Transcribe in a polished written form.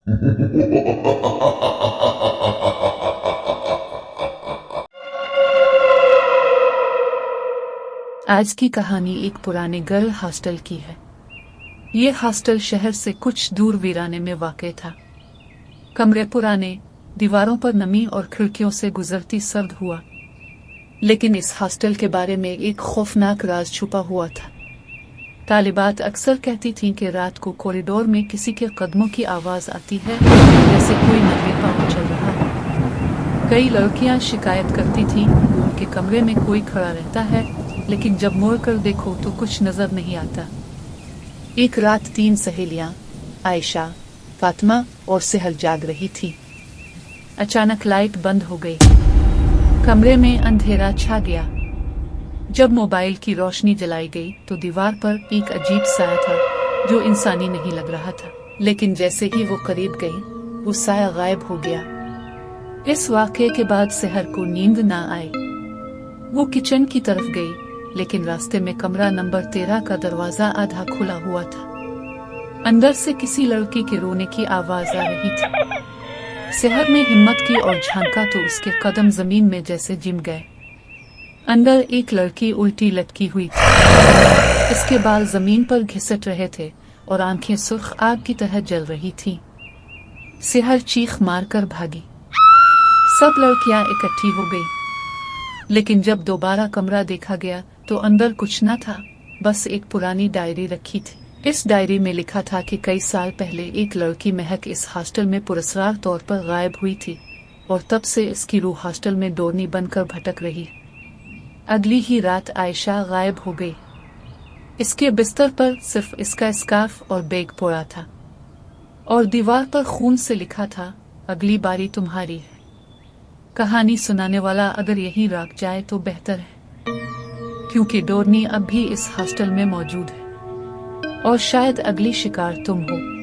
आज की कहानी एक पुराने गर्ल हॉस्टल की है। ये हॉस्टल शहर से कुछ दूर वीराने में वाक़ था। कमरे पुराने, दीवारों पर नमी और खिड़कियों से गुजरती सर्द हुआ। लेकिन इस हॉस्टल के बारे में एक खौफनाक राज छुपा हुआ था। तालिबात अक्सर कहती थीं कि रात को कॉरिडोर में किसी के कदमों की आवाज़ आती है, जैसे कोई नंगे पांव चल रहा है। कई लड़कियां शिकायत करती थीं कि उनके कमरे में कोई खड़ा रहता है, लेकिन जब मुड़ कर देखो तो कुछ नजर नहीं आता। एक रात 3 सहेलियां, आयशा, फातिमा और सेहर जाग रही थी। अचानक लाइट बंद हो गई। कमरे में अंधेरा छा गया। जब मोबाइल की रोशनी जलाई गई तो दीवार पर एक अजीब साया था, जो इंसानी नहीं लग रहा था। लेकिन जैसे ही वो करीब गई, वो साया गायब हो गया। इस वाक़े के बाद सेहर को नींद ना आई। वो किचन की तरफ गई, लेकिन रास्ते में कमरा नंबर 13 का दरवाजा आधा खुला हुआ था। अंदर से किसी लड़की के रोने की आवाज आ रही थी। सेहर ने हिम्मत की और झांका तो उसके कदम जमीन में जैसे जिम गए। अंदर एक लड़की उल्टी लटकी हुई थी। इसके बाल जमीन पर घिसट रहे थे और आंखें सुर्ख आग की तरह जल रही थी। सेहर चीख मारकर भागी। सब लड़कियां इकट्ठी हो गई। लेकिन जब दोबारा कमरा देखा गया तो अंदर कुछ न था, बस एक पुरानी डायरी रखी थी। इस डायरी में लिखा था कि कई साल पहले एक लड़की महक इस हॉस्टल में पुरस्कार तौर पर गायब हुई थी, और तब से इसकी रूह हॉस्टल में डोरनी बनकर भटक रही। अगली ही रात आयशा गायब हो गई। इसके बिस्तर पर सिर्फ इसका स्कार्फ और बैग पड़ा था, और दीवार पर खून से लिखा था, अगली बारी तुम्हारी है। कहानी सुनाने वाला अगर यहीं रुक जाए तो बेहतर है, क्योंकि डोरनी अब भी इस हॉस्टल में मौजूद है, और शायद अगली शिकार तुम हो।